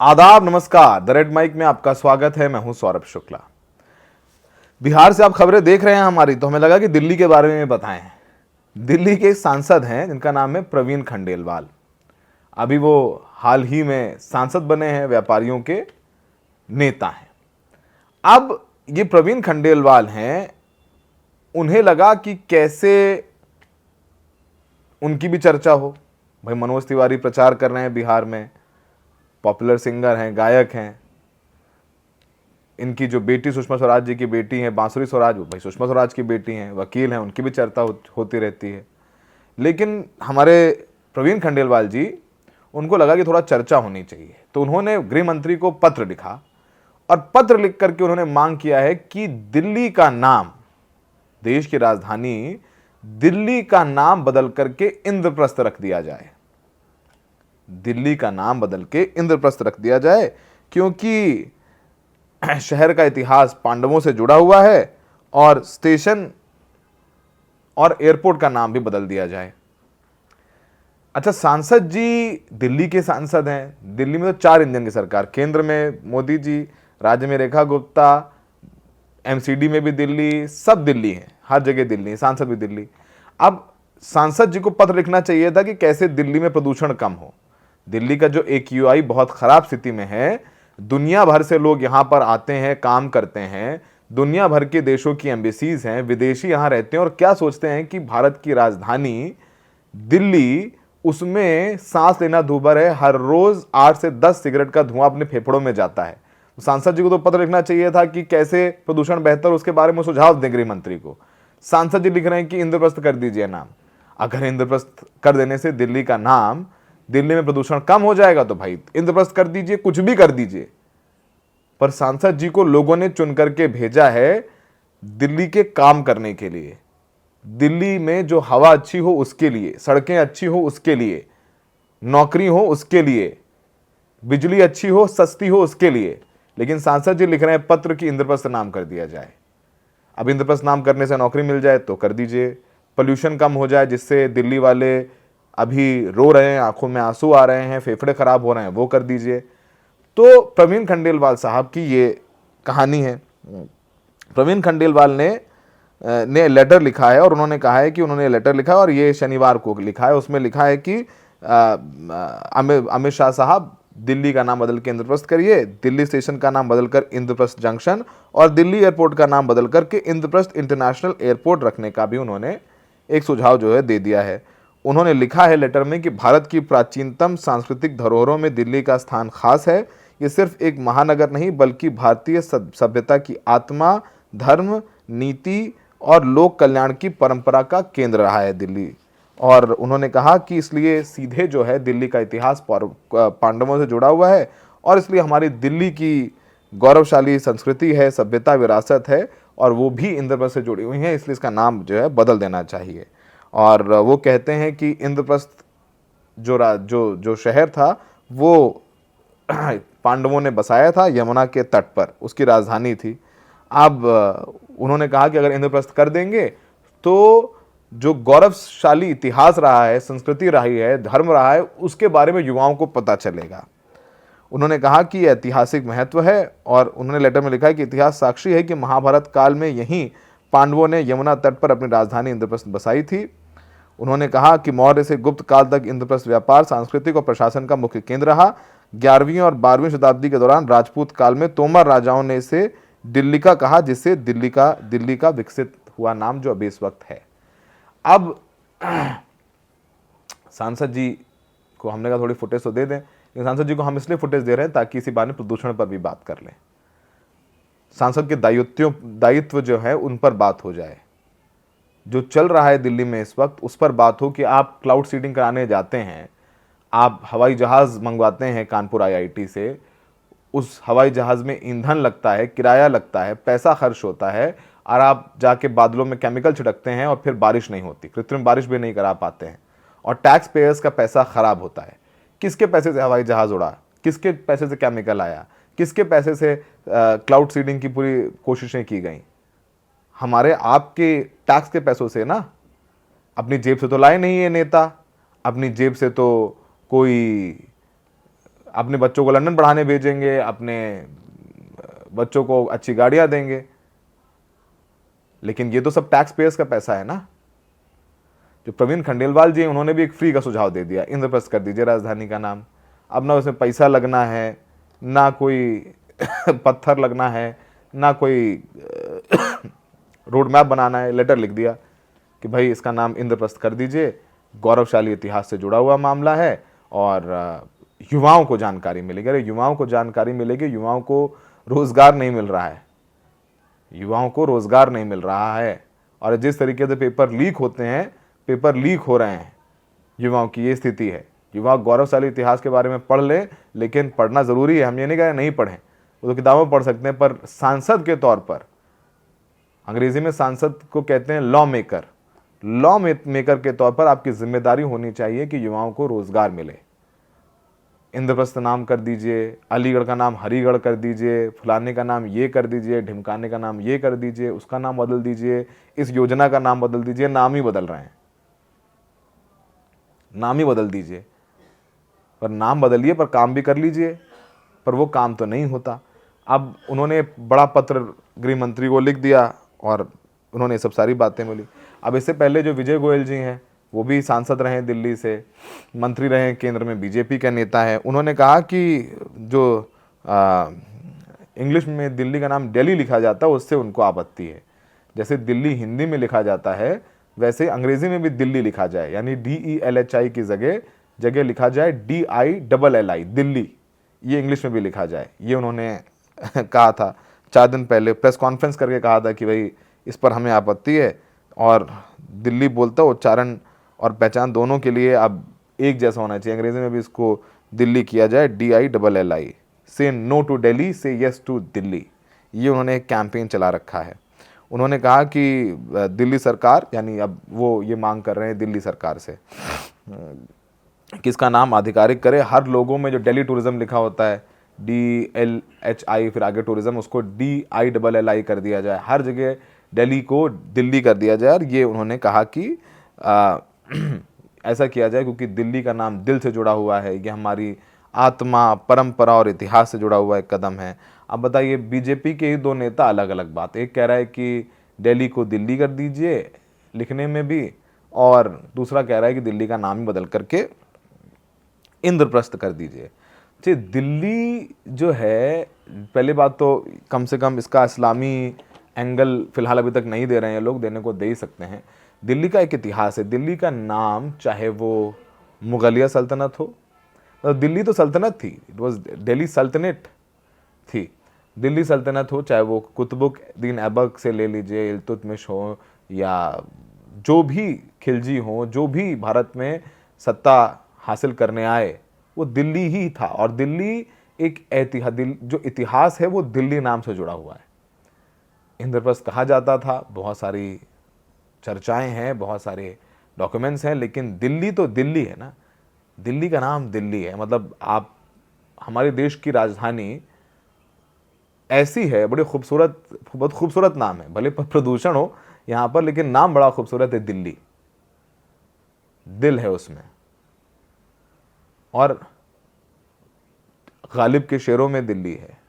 आदाब, नमस्कार। The red mic में आपका स्वागत है। मैं हूं सौरभ शुक्ला। बिहार से आप खबरें देख रहे हैं हमारी, तो हमें लगा कि दिल्ली के बारे में बताएं। दिल्ली के एक सांसद हैं जिनका नाम है प्रवीण खंडेलवाल। अभी वो हाल ही में सांसद बने हैं, व्यापारियों के नेता हैं। अब ये प्रवीण खंडेलवाल हैं, उन्हें लगा कि कैसे उनकी भी चर्चा हो। भाई, मनोज तिवारी प्रचार कर रहे हैं बिहार में, पॉपुलर सिंगर हैं, गायक हैं। इनकी जो बेटी सुषमा स्वराज जी की बेटी है बांसुरी स्वराज, वो भाई सुषमा स्वराज की बेटी हैं, वकील हैं, उनकी भी चर्चा होती रहती है। लेकिन हमारे प्रवीण खंडेलवाल जी, उनको लगा कि थोड़ा चर्चा होनी चाहिए, तो उन्होंने गृह मंत्री को पत्र लिखा और पत्र लिख करके उन्होंने मांग किया है कि दिल्ली का नाम, देश की राजधानी दिल्ली का नाम बदल करके इंद्रप्रस्थ रख दिया जाए। दिल्ली का नाम बदल के इंद्रप्रस्थ रख दिया जाए, क्योंकि शहर का इतिहास पांडवों से जुड़ा हुआ है और स्टेशन और एयरपोर्ट का नाम भी बदल दिया जाए। अच्छा, सांसद जी दिल्ली के सांसद हैं। दिल्ली में तो 4 इंजन की सरकार, केंद्र में मोदी जी, राज्य में रेखा गुप्ता, एमसीडी में भी दिल्ली, सब दिल्ली है, हर जगह दिल्ली, सांसद भी दिल्ली। अब सांसद जी को पत्र लिखना चाहिए था कि कैसे दिल्ली में प्रदूषण कम हो। दिल्ली का जो AQI बहुत खराब स्थिति में है, दुनिया भर से लोग यहां पर आते हैं, काम करते हैं, दुनिया भर के देशों की एम्बेसीज हैं, विदेशी यहां रहते हैं और क्या सोचते हैं कि भारत की राजधानी दिल्ली, उसमें सांस लेना दूभर है। हर रोज 8 से 10 सिगरेट का धुआं अपने फेफड़ों में जाता है। तो सांसद जी को तो पत्र लिखना चाहिए था कि कैसे प्रदूषण बेहतर, उसके बारे में सुझाव दें गृह मंत्री को। सांसद जी लिख रहे हैं कि इंद्रप्रस्थ कर दीजिए नाम। अगर इंद्रप्रस्थ कर देने से दिल्ली का नाम, दिल्ली में प्रदूषण कम हो जाएगा, तो भाई इंद्रप्रस्थ कर दीजिए, कुछ भी कर दीजिए। पर सांसद जी को लोगों ने चुन करके भेजा है दिल्ली के काम करने के लिए, दिल्ली में जो हवा अच्छी हो उसके लिए, सड़कें अच्छी हो उसके लिए, नौकरी हो उसके लिए, बिजली अच्छी हो, सस्ती हो उसके लिए। लेकिन सांसद जी लिख रहे हैं पत्र की इंद्रप्रस्थ नाम कर दिया जाए। अब इंद्रप्रस्थ नाम करने से नौकरी मिल जाए तो कर दीजिए, पोल्यूशन कम हो जाए, जिससे दिल्ली वाले अभी रो रहे हैं, आंखों में आंसू आ रहे हैं, फेफड़े खराब हो रहे हैं, वो कर दीजिए। तो प्रवीण खंडेलवाल साहब की ये कहानी है। प्रवीण खंडेलवाल ने लेटर लिखा है और उन्होंने कहा है कि उन्होंने लेटर लिखा है और ये शनिवार को लिखा है। उसमें लिखा है कि अमित शाह साहब, दिल्ली का नाम बदल के इंद्रप्रस्थ करिए, दिल्ली स्टेशन का नाम बदलकर इंद्रप्रस्थ जंक्शन और दिल्ली एयरपोर्ट का नाम बदल करके इंद्रप्रस्थ इंटरनेशनल एयरपोर्ट रखने का भी उन्होंने एक सुझाव जो है दे दिया है। उन्होंने लिखा है लेटर में कि भारत की प्राचीनतम सांस्कृतिक धरोहरों में दिल्ली का स्थान खास है। ये सिर्फ एक महानगर नहीं, बल्कि भारतीय सभ्यता की आत्मा, धर्म, नीति और लोक कल्याण की परंपरा का केंद्र रहा है दिल्ली। और उन्होंने कहा कि इसलिए सीधे जो है दिल्ली का इतिहास पांडवों से जुड़ा हुआ है और इसलिए हमारी दिल्ली की गौरवशाली संस्कृति है, सभ्यता, विरासत है और वो भी इंद्रप्रस्थ से जुड़ी हुई है, इसलिए इसका नाम जो है बदल देना चाहिए। और वो कहते हैं कि इंद्रप्रस्थ जो शहर था वो पांडवों ने बसाया था यमुना के तट पर, उसकी राजधानी थी। अब उन्होंने कहा कि अगर इंद्रप्रस्थ कर देंगे तो जो गौरवशाली इतिहास रहा है, संस्कृति रही है, धर्म रहा है, उसके बारे में युवाओं को पता चलेगा। उन्होंने कहा कि ऐतिहासिक महत्व है और उन्होंने लेटर में लिखा है कि इतिहास साक्षी है कि महाभारत काल में यहीं पांडवों ने यमुना तट पर अपनी राजधानी इंद्रप्रस्थ बसाई थी। उन्होंने कहा कि मौर्य से गुप्त काल तक इंद्रप्रस्थ व्यापार, सांस्कृतिक और प्रशासन का मुख्य केंद्र रहा। 11वीं और 12वीं शताब्दी के दौरान राजपूत काल में तोमर राजाओं ने इसे दिल्ली का कहा, जिससे दिल्ली का विकसित हुआ नाम जो अभी इस वक्त है। अब सांसद जी को हमने कहा थोड़ी फुटेज तो दे दें, लेकिन सांसद जी को हम इसलिए फुटेज दे रहे हैं ताकि इसी बहाने प्रदूषण पर भी बात कर लें, सांसद के दायित्व जो है उन पर बात हो जाए। जो चल रहा है दिल्ली में इस वक्त उस पर बात हो कि आप क्लाउड सीडिंग कराने जाते हैं, आप हवाई जहाज़ मंगवाते हैं कानपुर IIT से, उस हवाई जहाज़ में ईंधन लगता है, किराया लगता है, पैसा खर्च होता है और आप जाके बादलों में केमिकल छिड़कते हैं और फिर बारिश नहीं होती, कृत्रिम बारिश भी नहीं करा पाते हैं और टैक्स पेयर्स का पैसा खराब होता है। किसके पैसे से हवाई जहाज़ उड़ा, किसके पैसे से केमिकल आया, किसके पैसे से क्लाउड सीडिंग की पूरी कोशिशें की गई? हमारे आपके टैक्स के पैसों से ना। अपनी जेब से तो लाए नहीं ये नेता, अपनी जेब से तो कोई अपने बच्चों को लंदन पढ़ाने भेजेंगे, अपने बच्चों को अच्छी गाड़ियां देंगे, लेकिन ये तो सब टैक्स पेयर्स का पैसा है ना। जो प्रवीण खंडेलवाल जी उन्होंने भी एक फ्री का सुझाव दे दिया, इंद्रप्रस्थ कर दीजिए राजधानी का नाम। अब ना उसमें पैसा लगना है, ना कोई पत्थर लगना है, ना कोई रोड मैप बनाना है, लेटर लिख दिया कि भाई इसका नाम इंद्रप्रस्थ कर दीजिए, गौरवशाली इतिहास से जुड़ा हुआ मामला है और युवाओं को जानकारी मिलेगी। अरे युवाओं को जानकारी मिलेगी, युवाओं को रोजगार नहीं मिल रहा है, युवाओं को रोजगार नहीं मिल रहा है। और जिस तरीके से पेपर लीक होते हैं, पेपर लीक हो रहे हैं, युवाओं की ये स्थिति है। युवा गौरवशाली इतिहास के बारे में पढ़ ले, लेकिन पढ़ना जरूरी है, हम ये नहीं कह रहे नहीं पढ़ें, वो तो किताबों में पढ़ सकते हैं, पर सांसद के तौर पर, अंग्रेजी में सांसद को कहते हैं लॉ मेकर, लॉ मेकर के तौर पर आपकी जिम्मेदारी होनी चाहिए कि युवाओं को रोजगार मिले। इंद्रप्रस्थ नाम कर दीजिए, अलीगढ़ का नाम हरिगढ़ कर दीजिए, फलाने का नाम ये कर दीजिए, ढिमकाने का नाम ये कर दीजिए, उसका नाम बदल दीजिए, इस योजना का नाम बदल दीजिए। नाम ही बदल रहे हैं, नाम ही बदल दीजिए, पर नाम बदलिए पर काम भी कर लीजिए, पर वो काम तो नहीं होता। अब उन्होंने बड़ा पत्र गृह मंत्री को लिख दिया और उन्होंने सब सारी बातें बोली। अब इससे पहले जो विजय गोयल जी हैं, वो भी सांसद रहे, दिल्ली से मंत्री रहे, केंद्र में बीजेपी के नेता है। उन्होंने कहा कि जो इंग्लिश में दिल्ली का नाम दिल्ली लिखा जाता है, उससे उनको आपत्ति है। जैसे दिल्ली हिंदी में लिखा जाता है, वैसे अंग्रेजी में भी दिल्ली लिखा जाए, यानी DELHI की जगह लिखा जाए DILLI, दिल्ली, ये इंग्लिश में भी लिखा जाए। ये उन्होंने कहा था 4 दिन पहले, प्रेस कॉन्फ्रेंस करके कहा था कि भाई इस पर हमें आपत्ति है, और दिल्ली बोलता उच्चारण और पहचान दोनों के लिए अब एक जैसा होना चाहिए। अंग्रेजी में भी इसको दिल्ली किया जाए DILLI, से नो टू दिल्ली, से यस टू दिल्ली। ये उन्होंने एक कैंपेन चला रखा है। उन्होंने कहा कि दिल्ली सरकार, यानी अब वो ये मांग कर रहे हैं दिल्ली सरकार से कि इसका नाम आधिकारिक करे। हर लोगों में जो दिल्ली टूरिज्म लिखा होता है, DLHI फिर आगे टूरिज्म, उसको DILLI कर दिया जाए, हर जगह दिल्ली को दिल्ली कर दिया जाए। और ये उन्होंने कहा कि ऐसा किया जाए क्योंकि दिल्ली का नाम दिल से जुड़ा हुआ है, ये हमारी आत्मा, परंपरा और इतिहास से जुड़ा हुआ एक कदम है। अब बताइए, बीजेपी के ही 2 नेता अलग अलग बात, एक कह रहा है कि दिल्ली को दिल्ली कर दीजिए लिखने में भी, और दूसरा कह रहा है कि दिल्ली का नाम ही बदल करके इंद्रप्रस्थ कर दीजिए। जी, दिल्ली जो है, पहली बात तो कम से कम इसका इस्लामी एंगल फिलहाल अभी तक नहीं दे रहे हैं लोग, देने को दे ही सकते हैं। दिल्ली का एक इतिहास है, दिल्ली का नाम चाहे वो मुगलिया सल्तनत हो, तो दिल्ली तो सल्तनत थी, इट वॉज दिल्ली सल्तनत थी, दिल्ली सल्तनत हो, चाहे वो कुतुबुद्दीन ऐबक से ले लीजिए, इल्तुतमिश हो, या जो भी खिलजी हो, जो भी भारत में सत्ता हासिल करने आए, वो दिल्ली ही था। और दिल्ली एक जो इतिहास है वो दिल्ली नाम से जुड़ा हुआ है। इंद्रप्रस्थ कहा जाता था, बहुत सारी चर्चाएं हैं, बहुत सारे डॉक्यूमेंट्स हैं, लेकिन दिल्ली तो दिल्ली है ना, दिल्ली का नाम दिल्ली है। मतलब आप, हमारे देश की राजधानी ऐसी है, बड़ी खूबसूरत, बहुत खूबसूरत नाम है, भले प्रदूषण हो यहाँ पर, लेकिन नाम बड़ा खूबसूरत है, दिल्ली, दिल है उसमें। और गालिब के शेरों में दिल्ली है,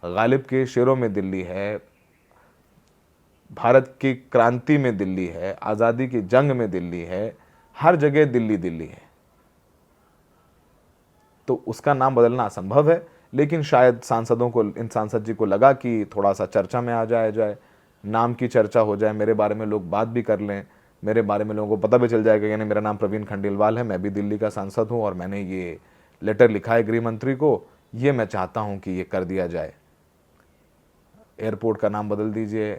गालिब के शेरों में दिल्ली है, भारत की क्रांति में दिल्ली है, आज़ादी की जंग में दिल्ली है, हर जगह दिल्ली दिल्ली है। तो उसका नाम बदलना असंभव है, लेकिन शायद सांसदों को, इन सांसद जी को लगा कि थोड़ा सा चर्चा में आ जाए, नाम की चर्चा हो जाए, मेरे बारे में लोग बात भी कर लें, मेरे बारे में लोगों को पता भी चल जाएगा, यानी मेरा नाम प्रवीण खंडेलवाल है, मैं भी दिल्ली का सांसद हूँ और मैंने ये लेटर लिखा है गृह मंत्री को, ये मैं चाहता हूँ कि ये कर दिया जाए। एयरपोर्ट का नाम बदल दीजिए,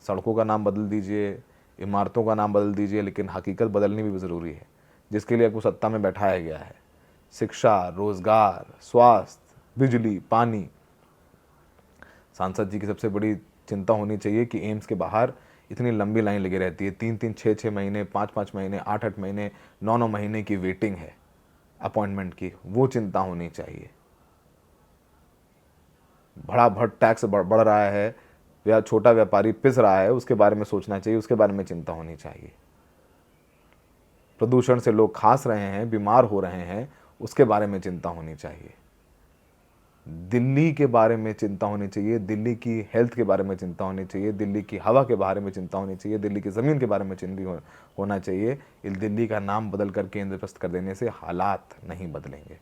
सड़कों का नाम बदल दीजिए, इमारतों का नाम बदल दीजिए, लेकिन हकीकत बदलनी भी ज़रूरी है, जिसके लिए आपको सत्ता में बैठाया गया है। शिक्षा, रोजगार, स्वास्थ्य, बिजली, पानी। सांसद जी की सबसे बड़ी चिंता होनी चाहिए कि एम्स के बाहर इतनी लंबी लाइन लगी रहती है, 3-3, 6-6 महीने, 5-5 महीने, 8-8 महीने, 9-9 महीने की वेटिंग है अपॉइंटमेंट की, वो चिंता होनी चाहिए। बड़ा भड़ टैक्स बढ़ रहा है, या छोटा व्यापारी पिस रहा है, उसके बारे में सोचना चाहिए, उसके बारे में चिंता होनी चाहिए। प्रदूषण से लोग खास रहे हैं, बीमार हो रहे हैं, उसके बारे में चिंता होनी चाहिए। दिल्ली के बारे में चिंता होनी चाहिए, दिल्ली की हेल्थ के बारे में चिंता होनी चाहिए, दिल्ली की हवा के बारे में चिंता होनी चाहिए, दिल्ली की ज़मीन के बारे में होना चाहिए। इस दिल्ली का नाम बदल करके इंद्रप्रस्थ कर देने से हालात नहीं बदलेंगे।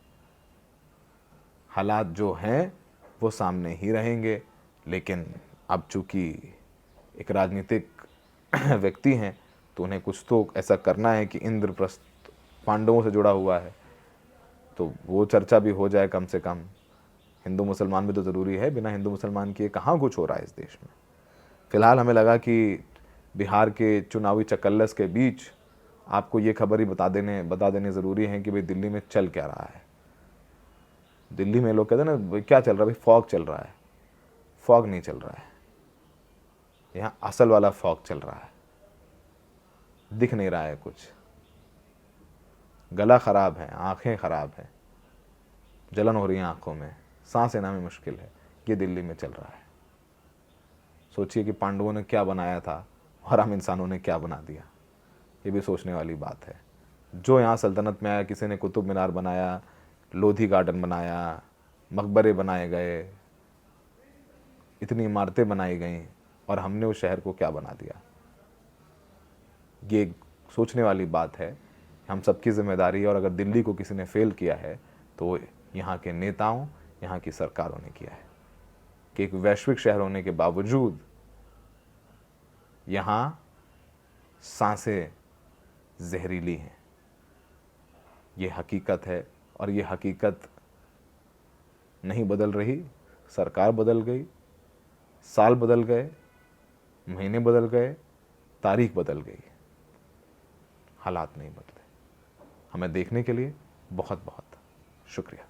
हालात जो हैं वो सामने ही रहेंगे, लेकिन अब चूंकि एक राजनीतिक व्यक्ति हैं तो उन्हें कुछ तो ऐसा करना है कि इंद्रप्रस्थ पांडवों से जुड़ा हुआ है, तो वो चर्चा भी हो जाए कम से कम। हिंदू मुसलमान भी तो ज़रूरी है, बिना हिंदू मुसलमान किए कहाँ कुछ हो रहा है इस देश में। फ़िलहाल हमें लगा कि बिहार के चुनावी चकल्लस के बीच आपको ये खबर ही बता देने ज़रूरी है कि भाई दिल्ली में चल क्या रहा है। दिल्ली में लोग कहते हैं ना क्या चल रहा है, भाई फॉग चल रहा है। फॉग नहीं चल रहा है, यहाँ असल वाला फॉग चल रहा है। दिख नहीं रहा है कुछ, गला ख़राब है, आँखें ख़राब हैं, जलन हो रही है आँखों में, सांस लेना में मुश्किल है। ये दिल्ली में चल रहा है। सोचिए कि पांडवों ने क्या बनाया था और हम इंसानों ने क्या बना दिया। ये भी सोचने वाली बात है। जो यहाँ सल्तनत में आया, किसी ने कुतुब मीनार बनाया, लोधी गार्डन बनाया, मकबरे बनाए गए, इतनी इमारतें बनाई गईं, और हमने उस शहर को क्या बना दिया। ये सोचने वाली बात है। हम सबकी जिम्मेदारी है, और अगर दिल्ली को किसी ने फेल किया है तो यहाँ के नेताओं, यहाँ की सरकारों ने किया है कि एक वैश्विक शहर होने के बावजूद यहाँ सांसें जहरीली हैं। ये हकीकत है, और ये हकीकत नहीं बदल रही। सरकार बदल गई, साल बदल गए, महीने बदल गए, तारीख बदल गई, हालात नहीं बदले। हमें देखने के लिए बहुत बहुत शुक्रिया।